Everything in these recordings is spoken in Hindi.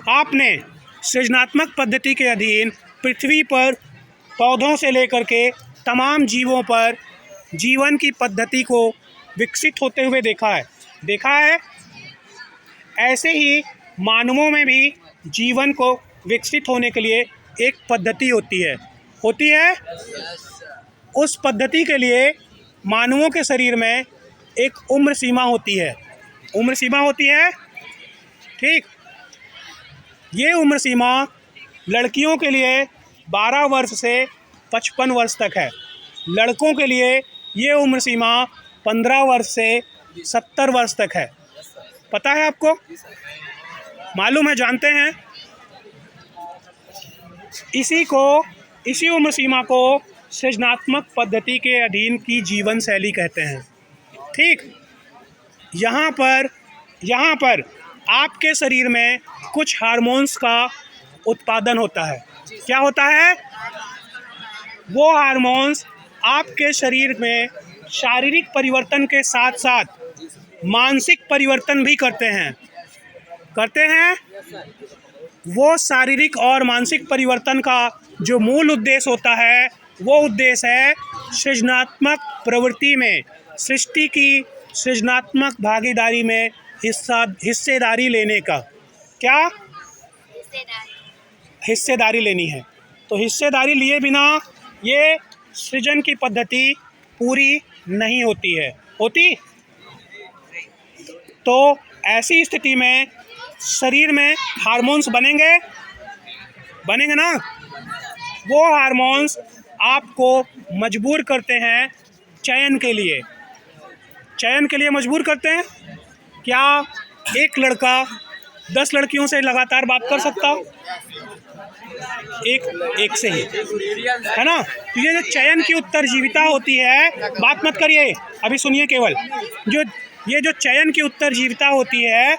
आपने सृजनात्मक पद्धति के अधीन पृथ्वी पर पौधों से लेकर के तमाम जीवों पर जीवन की पद्धति को विकसित होते हुए देखा है। ऐसे ही मानवों में भी जीवन को विकसित होने के लिए एक पद्धति होती है। उस पद्धति के लिए मानवों के शरीर में एक उम्र सीमा होती है। ठीक, ये उम्र सीमा लड़कियों के लिए 12 वर्ष से 55 वर्ष तक है। लड़कों के लिए ये उम्र सीमा 15 वर्ष से 70 वर्ष तक है। पता है आपको? मालूम है, जानते हैं? इसी उम्र सीमा को सृजनात्मक पद्धति के अधीन की जीवन शैली कहते हैं। ठीक, यहाँ पर आपके शरीर में कुछ हार्मोन्स का उत्पादन होता है। क्या होता है? वो हार्मोन्स आपके शरीर में शारीरिक परिवर्तन के साथ साथ मानसिक परिवर्तन भी करते हैं। वो शारीरिक और मानसिक परिवर्तन का जो मूल उद्देश्य होता है, वो उद्देश्य है सृजनात्मक प्रवृत्ति में, सृष्टि की सृजनात्मक भागीदारी में हिस्सेदारी लेने का। क्या? हिस्सेदारी लेनी है। तो हिस्सेदारी लिए बिना ये सृजन की पद्धति पूरी नहीं होती। तो ऐसी स्थिति में शरीर में हार्मोन्स बनेंगे ना। वो हार्मोन्स आपको मजबूर करते हैं चयन के लिए मजबूर करते हैं। क्या एक लड़का 10 लड़कियों से लगातार बात कर सकता? एक से ही, है ना। तो ये जो चयन की उत्तरजीविता होती है, बात मत करिए, अभी सुनिए केवल। ये जो चयन की उत्तरजीविता होती है,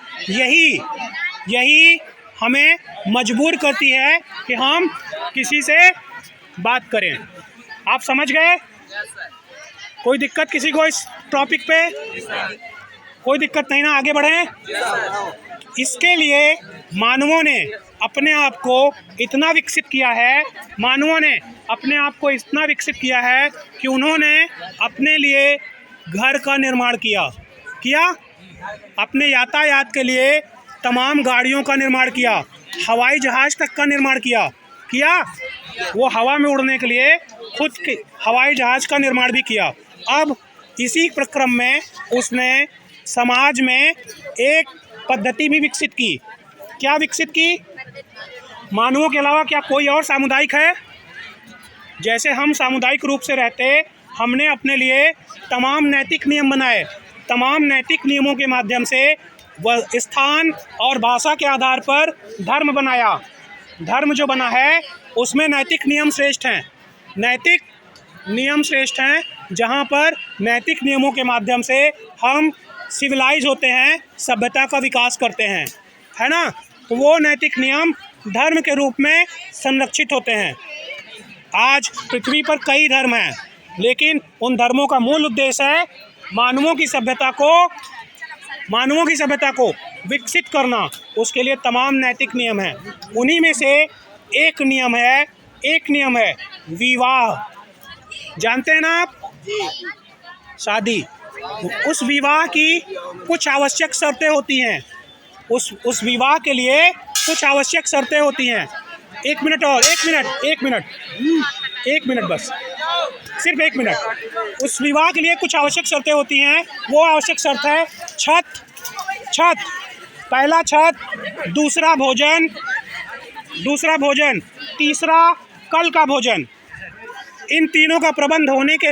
यही हमें मजबूर करती है कि हम किसी से बात करें। आप समझ गए? कोई दिक्कत किसी को इस टॉपिक पे? कोई दिक्कत नहीं ना, आगे बढ़ें। इसके लिए मानवों ने अपने आप को इतना विकसित किया है कि उन्होंने अपने लिए घर का निर्माण किया। अपने यातायात के लिए तमाम गाड़ियों का निर्माण किया, हवाई जहाज तक का निर्माण किया। वो हवा में उड़ने के लिए खुद के हवाई जहाज का निर्माण भी किया। अब इसी प्रक्रम में उसने समाज में एक पद्धति भी विकसित की। क्या विकसित की? मानवों के अलावा क्या कोई और सामुदायिक है? जैसे हम सामुदायिक रूप से रहते, हमने अपने लिए तमाम नैतिक नियम बनाए। तमाम नैतिक नियमों के माध्यम से वह स्थान और भाषा के आधार पर धर्म बनाया। धर्म जो बना है उसमें नैतिक नियम श्रेष्ठ हैं, जहाँ पर नैतिक नियमों के माध्यम से हम सिविलाइज होते हैं, सभ्यता का विकास करते हैं, है ना। तो वो नैतिक नियम धर्म के रूप में संरक्षित होते हैं। आज पृथ्वी पर कई धर्म हैं, लेकिन उन धर्मों का मूल उद्देश्य है मानवों की सभ्यता को विकसित करना। उसके लिए तमाम नैतिक नियम हैं। उन्हीं में से एक नियम है विवाह। जानते हैं ना आप? शादी। उस विवाह की कुछ आवश्यक शर्तें होती हैं। उस विवाह के लिए कुछ आवश्यक शर्तें होती हैं। एक मिनट बस, सिर्फ 1 मिनट। उस विवाह के लिए कुछ आवश्यक शर्तें होती हैं। वो आवश्यक शर्त है छत। पहला छत, दूसरा भोजन, तीसरा कल का भोजन। इन तीनों का प्रबंध होने के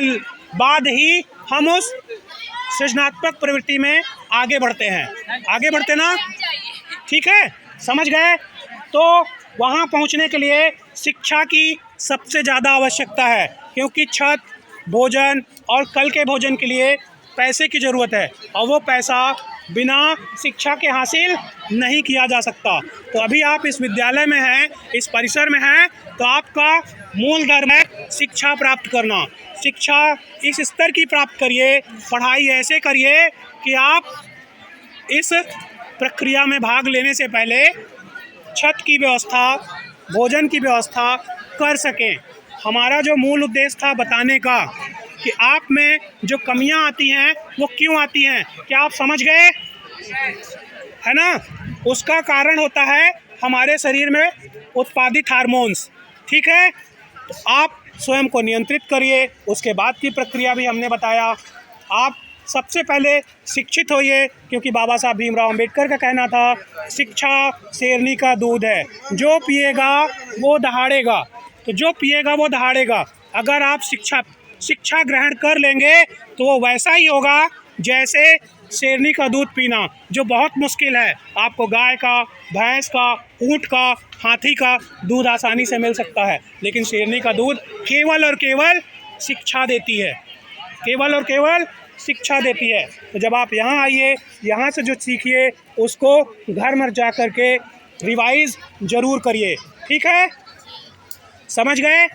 बाद ही हम उस सृजनात्मक प्रवृत्ति में आगे बढ़ते ना। ठीक है, समझ गए? तो वहाँ पहुँचने के लिए शिक्षा की सबसे ज़्यादा आवश्यकता है, क्योंकि छत, भोजन और कल के भोजन के लिए पैसे की ज़रूरत है, और वो पैसा बिना शिक्षा के हासिल नहीं किया जा सकता। तो अभी आप इस विद्यालय में हैं, इस परिसर में हैं, तो आपका मूल धर्म है शिक्षा प्राप्त करना। शिक्षा इस स्तर की प्राप्त करिए, पढ़ाई ऐसे करिए कि आप इस प्रक्रिया में भाग लेने से पहले छत की व्यवस्था, भोजन की व्यवस्था कर सकें। हमारा जो मूल उद्देश्य था बताने का कि आप में जो कमियां आती हैं वो क्यों आती हैं, क्या आप समझ गए? है ना? उसका कारण होता है हमारे शरीर में उत्पादित हार्मोन्स। ठीक है, तो आप स्वयं को नियंत्रित करिए। उसके बाद की प्रक्रिया भी हमने बताया। आप सबसे पहले शिक्षित होइए, क्योंकि बाबा साहब भीमराव अंबेडकर का कहना था शिक्षा शेरनी का दूध है, जो पिएगा वो दहाड़ेगा। तो जो पिएगा वो दहाड़ेगा। अगर आप शिक्षा ग्रहण कर लेंगे तो वो वैसा ही होगा जैसे शेरनी का दूध पीना, जो बहुत मुश्किल है। आपको गाय का, भैंस का, ऊँट का, हाथी का दूध आसानी से मिल सकता है, लेकिन शेरनी का दूध केवल और केवल शिक्षा देती है, केवल और केवल शिक्षा देती है। तो जब आप यहाँ आइए, यहाँ से जो सीखिए उसको घर में जा कर के रिवाइज ज़रूर करिए। ठीक है, समझ गए?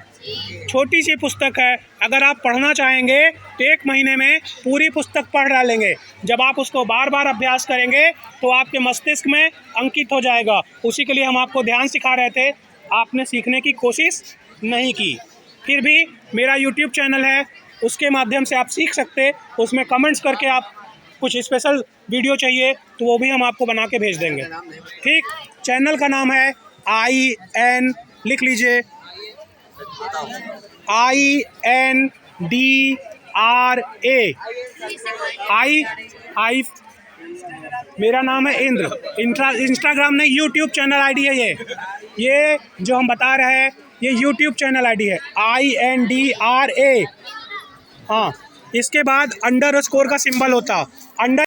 छोटी सी पुस्तक है, अगर आप पढ़ना चाहेंगे तो 1 महीने में पूरी पुस्तक पढ़ डालेंगे। जब आप उसको बार बार अभ्यास करेंगे तो आपके मस्तिष्क में अंकित हो जाएगा। उसी के लिए हम आपको ध्यान सिखा रहे थे, आपने सीखने की कोशिश नहीं की। फिर भी मेरा यूट्यूब चैनल है, उसके माध्यम से आप सीख सकते। उसमें कमेंट्स करके आप कुछ स्पेशल वीडियो चाहिए तो वो भी हम आपको बना के भेज देंगे। ठीक, चैनल का नाम है IN, लिख लीजिए, INDRA। आई मेरा नाम है इंद्र। इंस्टाग्राम नहीं, यूट्यूब चैनल आईडी है ये जो हम बता रहे हैं, ये यूट्यूब चैनल आईडी है INDRA। हाँ, इसके बाद अंडर स्कोर का सिंबल होता, अंडर